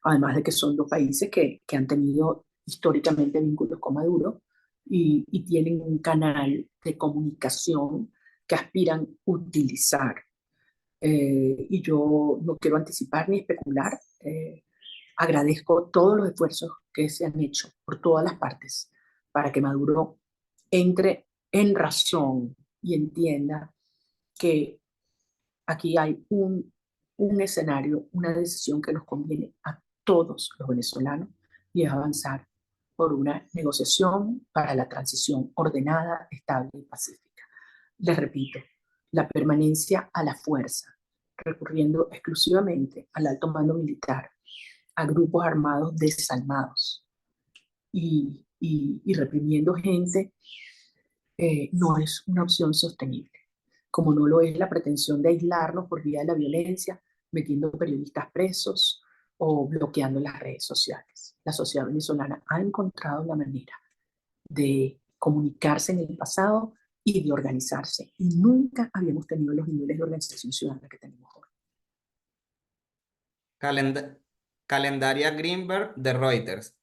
Además de que son dos países que han tenido históricamente vínculos con Maduro y tienen un canal de comunicación que aspiran utilizar. Y yo no quiero anticipar ni especular. Agradezco todos los esfuerzos que se han hecho por todas las partes para que Maduro entre en razón y entienda que aquí hay un escenario, una decisión que nos conviene a todos los venezolanos y es avanzar por una negociación para la transición ordenada, estable y pacífica. Les repito, la permanencia a la fuerza, recurriendo exclusivamente al alto mando militar, a grupos armados desalmados y reprimiendo gente, no es una opción sostenible, como no lo es la pretensión de aislarnos por vía de la violencia, metiendo periodistas presos o bloqueando las redes sociales. La sociedad venezolana ha encontrado la manera de comunicarse en el pasado y de organizarse, y nunca habíamos tenido los niveles de organización ciudadana que tenemos hoy. Calendaria Greenberg de Reuters.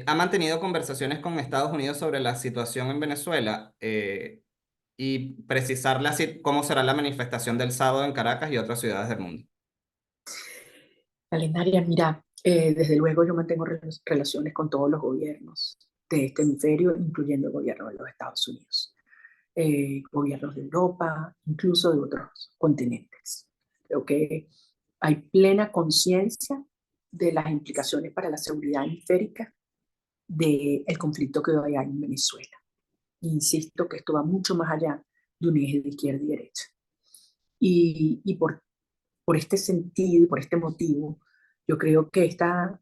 ¿Ha mantenido conversaciones con Estados Unidos sobre la situación en Venezuela y precisar cómo será la manifestación del sábado en Caracas y otras ciudades del mundo? Calendaria, mira, desde luego yo mantengo relaciones con todos los gobiernos de este hemisferio, incluyendo el gobierno de los Estados Unidos, gobiernos de Europa, incluso de otros continentes. Creo que hay plena conciencia de las implicaciones para la seguridad hemisférica del conflicto que hoy hay en Venezuela. Insisto que esto va mucho más allá de un eje de izquierda y derecha. Y por este sentido y por este motivo, yo creo que esta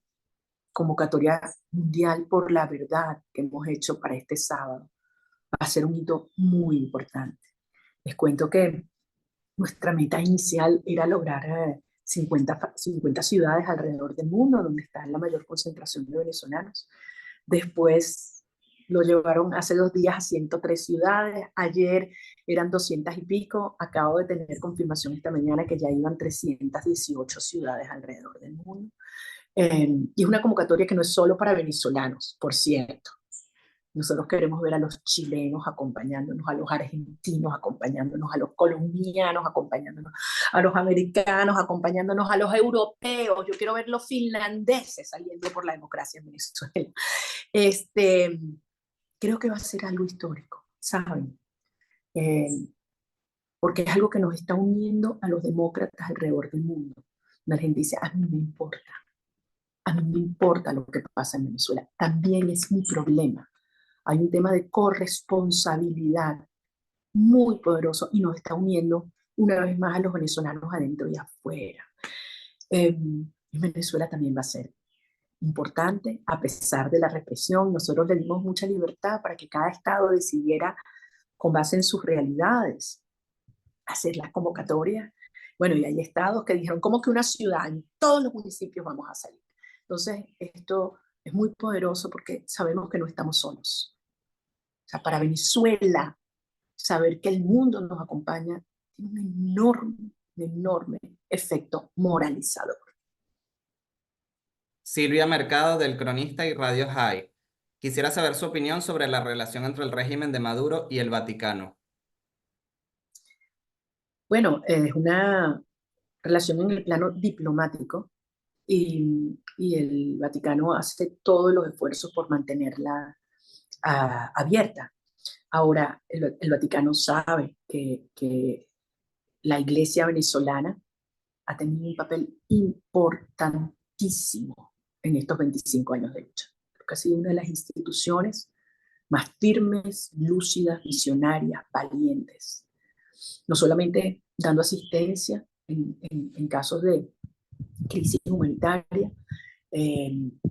convocatoria mundial por la verdad que hemos hecho para este sábado va a ser un hito muy importante. Les cuento que nuestra meta inicial era lograr 50 ciudades alrededor del mundo donde está la mayor concentración de venezolanos. Después lo llevaron hace 2 días a 103 ciudades. Ayer eran 200 y pico. Acabo de tener confirmación esta mañana que ya iban 318 ciudades alrededor del mundo. Y es una convocatoria que no es solo para venezolanos, por cierto. Nosotros queremos ver a los chilenos acompañándonos, a los argentinos acompañándonos, a los colombianos acompañándonos, a los americanos acompañándonos, a los europeos. Yo quiero ver los finlandeses saliendo por la democracia en Venezuela. Creo que va a ser algo histórico, ¿saben? Porque es algo que nos está uniendo a los demócratas alrededor del mundo. La gente dice, a mí me importa. A mí me importa lo que pasa en Venezuela. También es mi problema. Hay un tema de corresponsabilidad muy poderoso y nos está uniendo una vez más a los venezolanos adentro y afuera. En Venezuela también va a ser importante, a pesar de la represión. Nosotros le dimos mucha libertad para que cada estado decidiera con base en sus realidades hacer las convocatorias. Bueno, y hay estados que dijeron, ¿cómo que una ciudad? En todos los municipios vamos a salir. Entonces, esto es muy poderoso porque sabemos que no estamos solos. O sea, para Venezuela, saber que el mundo nos acompaña tiene un enorme efecto moralizador. Silvia Mercado, del Cronista y Radio High. Quisiera saber su opinión sobre la relación entre el régimen de Maduro y el Vaticano. Bueno, es una relación en el plano diplomático y el Vaticano hace todos los esfuerzos por mantenerla abierta. Ahora, el Vaticano sabe que la iglesia venezolana ha tenido un papel importantísimo en estos 25 años de lucha. Creo que ha sido una de las instituciones más firmes, lúcidas, visionarias, valientes. No solamente dando asistencia en casos de crisis humanitaria,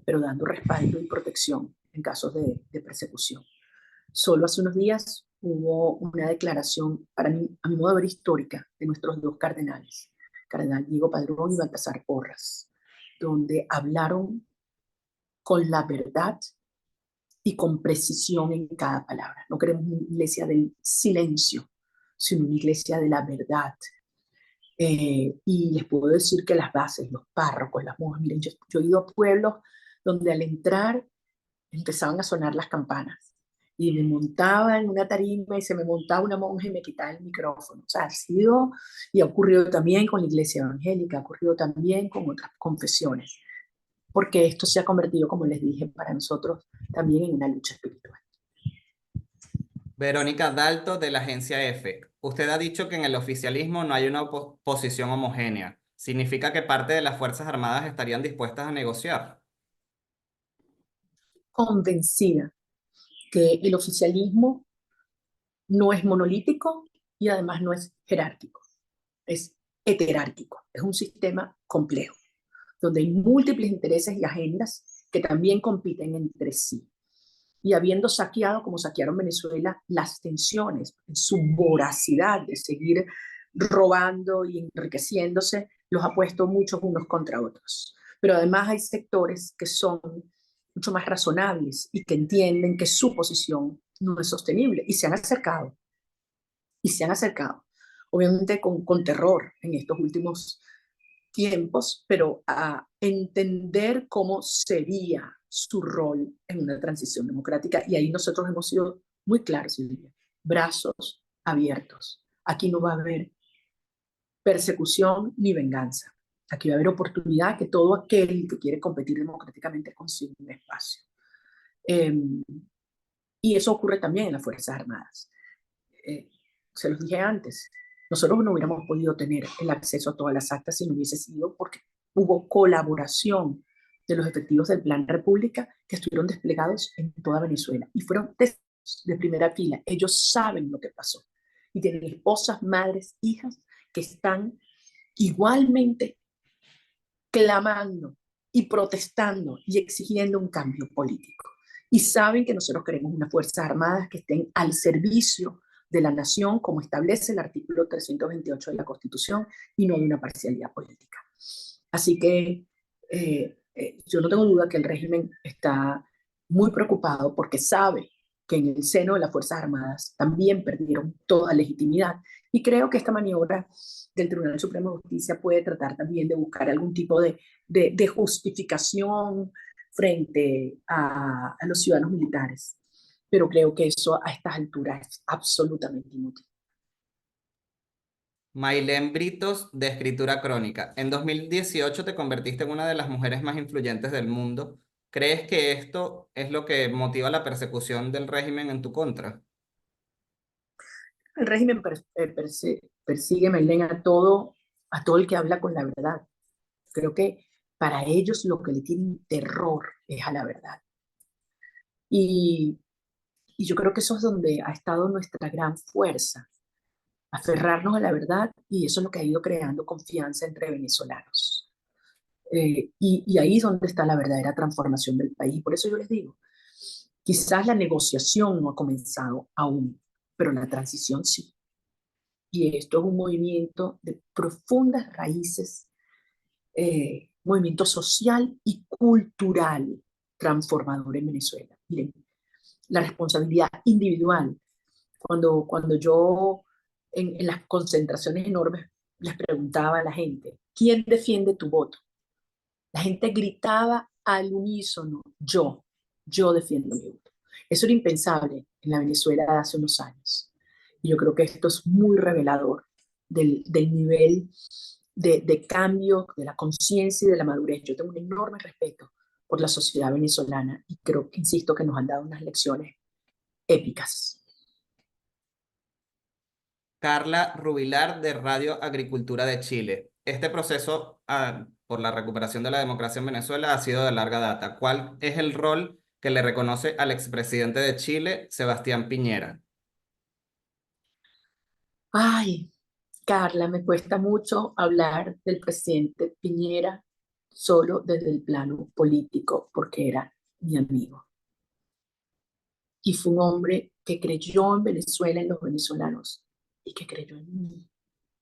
pero dando respaldo y protección en casos de persecución. Solo hace unos días hubo una declaración, para mí, a mi modo de ver, histórica, de nuestros dos cardenales, Cardenal Diego Padrón y Baltasar Porras, donde hablaron con la verdad y con precisión en cada palabra. No queremos una iglesia del silencio, sino una iglesia de la verdad. Y les puedo decir que las bases, los párrocos, las monjas, miren, yo he ido a pueblos donde al entrar empezaban a sonar las campanas y me montaba en una tarima y se me montaba una monja y me quitaba el micrófono. O sea, ha sido, y ha ocurrido también con la iglesia evangélica, ha ocurrido también con otras confesiones, porque esto se ha convertido, como les dije, para nosotros también en una lucha espiritual. Verónica Dalto, de la agencia EFE. Usted ha dicho que en el oficialismo no hay una posición homogénea. ¿Significa que parte de las Fuerzas Armadas estarían dispuestas a negociar? Convencida que el oficialismo no es monolítico y además no es jerárquico, es heterárquico, es un sistema complejo, donde hay múltiples intereses y agendas que también compiten entre sí. Y habiendo saqueado, como saquearon Venezuela, las tensiones, su voracidad de seguir robando y enriqueciéndose, los ha puesto muchos unos contra otros. Pero además hay sectores que son mucho más razonables y que entienden que su posición no es sostenible y se han acercado. Y se han acercado, obviamente con terror en estos últimos tiempos, pero a entender cómo sería su rol en una transición democrática. Y ahí nosotros hemos sido muy claros, Silvia, brazos abiertos. Aquí no va a haber persecución ni venganza. Aquí va a haber oportunidad que todo aquel que quiere competir democráticamente consiga un espacio. Y eso ocurre también en las Fuerzas Armadas. Se los dije antes, nosotros no hubiéramos podido tener el acceso a todas las actas si no hubiese sido porque hubo colaboración de los efectivos del Plan República que estuvieron desplegados en toda Venezuela y fueron testigos de primera fila. Ellos saben lo que pasó y tienen esposas, madres, hijas que están igualmente clamando y protestando y exigiendo un cambio político. Y saben que nosotros queremos unas Fuerzas Armadas que estén al servicio de la nación, como establece el artículo 328 de la Constitución, y no de una parcialidad política. Así que yo no tengo duda que el régimen está muy preocupado porque sabe que en el seno de las Fuerzas Armadas también perdieron toda legitimidad. Y creo que esta maniobra del Tribunal Supremo de Justicia puede tratar también de buscar algún tipo de justificación frente a los ciudadanos militares. Pero creo que eso a estas alturas es absolutamente inútil. Maylén Britos, de Escritura Crónica. En 2018 te convertiste en una de las mujeres más influyentes del mundo. ¿Crees que esto es lo que motiva la persecución del régimen en tu contra? El régimen persigue, Maylén, a todo el que habla con la verdad. Creo que para ellos lo que le tienen terror es a la verdad. Y, y yo creo que eso es donde ha estado nuestra gran fuerza, aferrarnos a la verdad, y eso es lo que ha ido creando confianza entre venezolanos. Y ahí es donde está la verdadera transformación del país. Por eso yo les digo, quizás la negociación no ha comenzado aún, pero la transición sí. Y esto es un movimiento de profundas raíces, movimiento social y cultural, transformador en Venezuela. Miren, la responsabilidad individual. Cuando yo en las concentraciones enormes les preguntaba a la gente, ¿quién defiende tu voto? La gente gritaba al unísono, yo defiendo mi voto. Eso era impensable en la Venezuela de hace unos años. Y yo creo que esto es muy revelador del nivel de cambio, de la conciencia y de la madurez. Yo tengo un enorme respeto por la sociedad venezolana y creo, insisto, que nos han dado unas lecciones épicas. Carla Rubilar, de Radio Agricultura de Chile. Este proceso por la recuperación de la democracia en Venezuela ha sido de larga data. ¿Cuál es el rol que le reconoce al expresidente de Chile, Sebastián Piñera? Ay, Carla, me cuesta mucho hablar del presidente Piñera solo desde el plano político, porque era mi amigo. Y fue un hombre que creyó en Venezuela, en los venezolanos, y que creyó en mí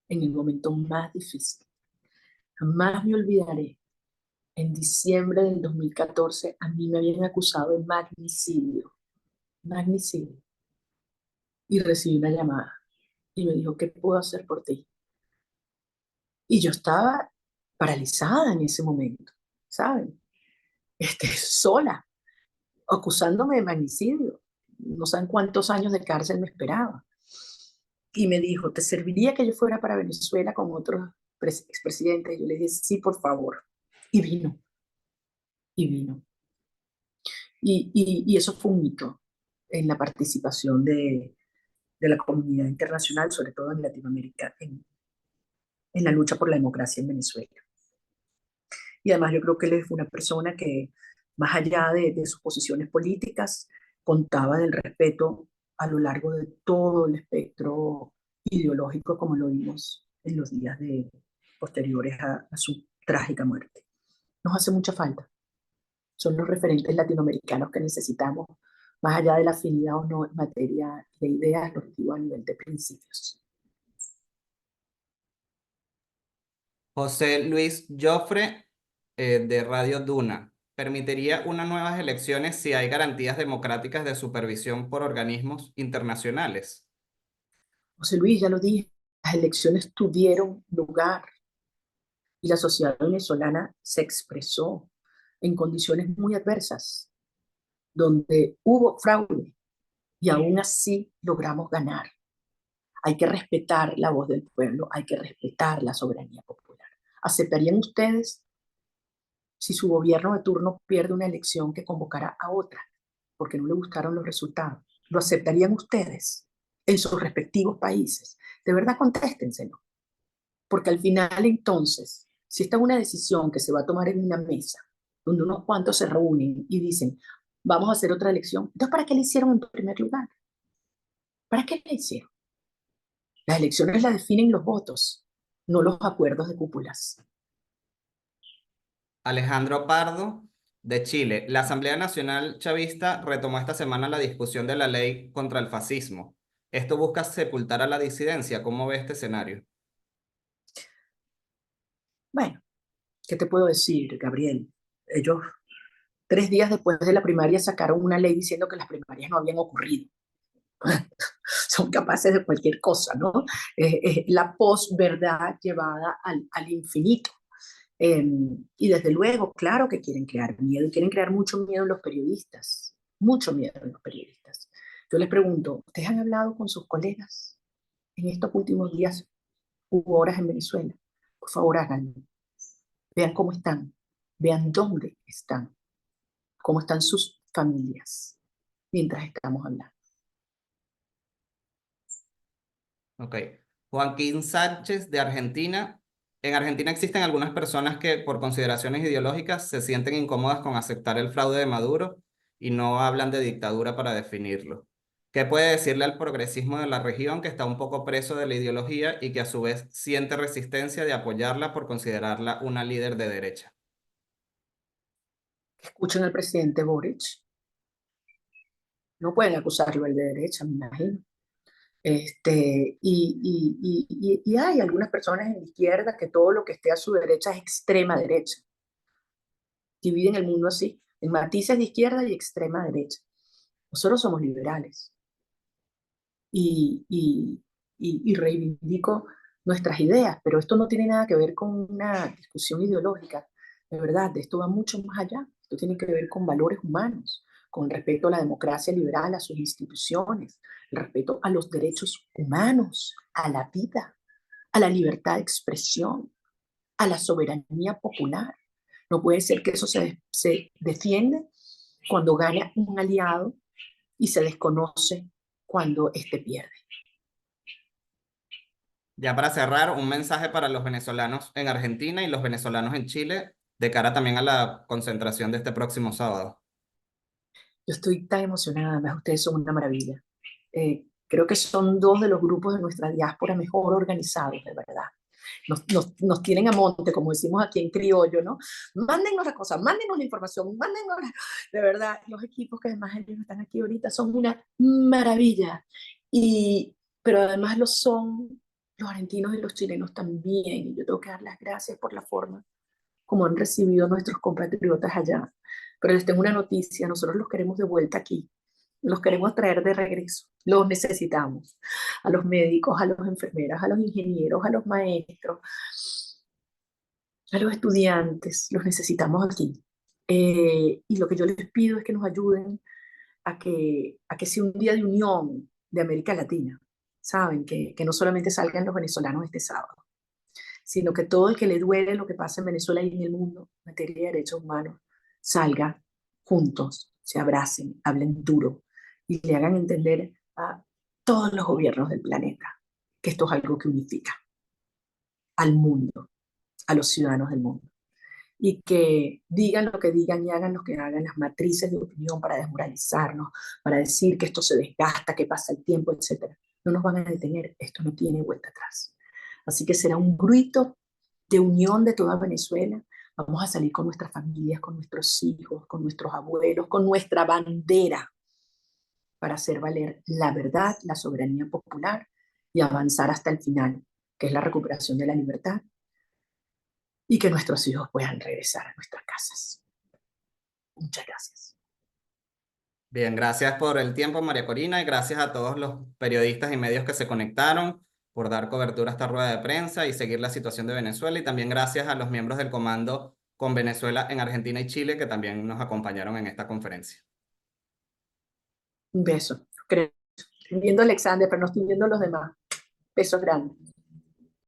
en el momento más difícil. Jamás me olvidaré. En diciembre del 2014 a mí me habían acusado de magnicidio, magnicidio, y recibí una llamada y me dijo, ¿qué puedo hacer por ti? Y yo estaba paralizada en ese momento, ¿saben? Sola, acusándome de magnicidio. No saben cuántos años de cárcel me esperaba. Y me dijo, ¿te serviría que yo fuera para Venezuela con otros expresidentes? Y yo le dije, sí, por favor. Y vino, y vino. Y eso fue un hito en la participación de la comunidad internacional, sobre todo en Latinoamérica, en la lucha por la democracia en Venezuela. Y además yo creo que él es una persona que, más allá de sus posiciones políticas, contaba del respeto a lo largo de todo el espectro ideológico, como lo vimos en los días posteriores a su trágica muerte. Nos hace mucha falta. Son los referentes latinoamericanos que necesitamos, más allá de la afinidad o no en materia de ideas, lo digo a nivel de principios. José Luis Joffre, de Radio Duna. ¿Permitiría unas nuevas elecciones si hay garantías democráticas de supervisión por organismos internacionales? José Luis, ya lo dije, las elecciones tuvieron lugar y la sociedad venezolana se expresó en condiciones muy adversas, donde hubo fraude y aún así logramos ganar. Hay que respetar la voz del pueblo, hay que respetar la soberanía popular. ¿Aceptarían ustedes si su gobierno de turno pierde una elección que convocará a otra porque no le gustaron los resultados? ¿Lo aceptarían ustedes en sus respectivos países? De verdad, contéstenselo. Porque al final, entonces, si esta es una decisión que se va a tomar en una mesa, donde unos cuantos se reúnen y dicen, vamos a hacer otra elección, entonces, ¿para qué la hicieron en primer lugar? ¿Para qué la hicieron? Las elecciones las definen los votos, no los acuerdos de cúpulas. Alejandro Pardo, de Chile. La Asamblea Nacional Chavista retomó esta semana la discusión de la ley contra el fascismo. Esto busca sepultar a la disidencia. ¿Cómo ve este escenario? Bueno, ¿qué te puedo decir, Gabriel? Ellos 3 días después de la primaria sacaron una ley diciendo que las primarias no habían ocurrido. Son capaces de cualquier cosa, ¿no? La posverdad llevada al infinito. Y desde luego, claro que quieren crear miedo, y quieren crear mucho miedo en los periodistas, mucho miedo en los periodistas. Yo les pregunto, ¿ustedes han hablado con sus colegas en estos últimos días u horas en Venezuela? Por favor, háganlo. Vean cómo están, vean dónde están, cómo están sus familias mientras estamos hablando. Ok. Joaquín Sánchez, de Argentina. En Argentina existen algunas personas que, por consideraciones ideológicas, se sienten incómodas con aceptar el fraude de Maduro y no hablan de dictadura para definirlo. ¿Qué puede decirle al progresismo de la región que está un poco preso de la ideología y que a su vez siente resistencia de apoyarla por considerarla una líder de derecha? Escuchen al presidente Boric. No pueden acusarlo de derecha, me imagino. Y hay algunas personas en la izquierda que todo lo que esté a su derecha es extrema derecha. Dividen el mundo así. en matices de izquierda y extrema derecha. Nosotros somos liberales y reivindico nuestras ideas, pero esto no tiene nada que ver con una discusión ideológica, de verdad, esto va mucho más allá, esto tiene que ver con valores humanos, con el respeto a la democracia liberal, a sus instituciones, el respeto a los derechos humanos, a la vida, a la libertad de expresión, a la soberanía popular. No puede ser que eso se defiende cuando gana un aliado y se desconoce cuando éste pierde. Ya para cerrar, un mensaje para los venezolanos en Argentina y los venezolanos en Chile, de cara también a la concentración de este próximo sábado. Yo estoy tan emocionada, además ustedes son una maravilla. Creo que son dos de los grupos de nuestra diáspora mejor organizados, de verdad. Nos tienen a monte, como decimos aquí en criollo, ¿no? Mándennos las cosas, mándennos la información, mándennos, de verdad, los equipos que además ellos están aquí ahorita son una maravilla. Pero además lo son los argentinos y los chilenos también. Y yo tengo que dar las gracias por la forma como han recibido nuestros compatriotas allá. Pero les tengo una noticia, nosotros los queremos de vuelta aquí, los queremos traer de regreso, los necesitamos, a los médicos, a las enfermeras, a los ingenieros, a los maestros, a los estudiantes, los necesitamos aquí. Y lo que yo les pido es que nos ayuden a que sea un día de unión de América Latina, ¿saben? Que no solamente salgan los venezolanos este sábado, sino que todo el que le duele lo que pasa en Venezuela y en el mundo en materia de derechos humanos salga juntos, se abracen, hablen duro y le hagan entender a todos los gobiernos del planeta que esto es algo que unifica al mundo, a los ciudadanos del mundo. Y que digan lo que digan y hagan lo que hagan las matrices de opinión para desmoralizarnos, para decir que esto se desgasta, que pasa el tiempo, etc. No nos van a detener, esto no tiene vuelta atrás. Así que será un grito de unión de toda Venezuela. Vamos a salir con nuestras familias, con nuestros hijos, con nuestros abuelos, con nuestra bandera para hacer valer la verdad, la soberanía popular y avanzar hasta el final, que es la recuperación de la libertad y que nuestros hijos puedan regresar a nuestras casas. Muchas gracias. Bien, gracias por el tiempo, María Corina, y gracias a todos los periodistas y medios que se conectaron por dar cobertura a esta rueda de prensa y seguir la situación de Venezuela, y también gracias a los miembros del comando con Venezuela en Argentina y Chile que también nos acompañaron en esta conferencia. Un beso. Estoy viendo a Alexander, pero no estoy viendo a los demás. Besos grandes.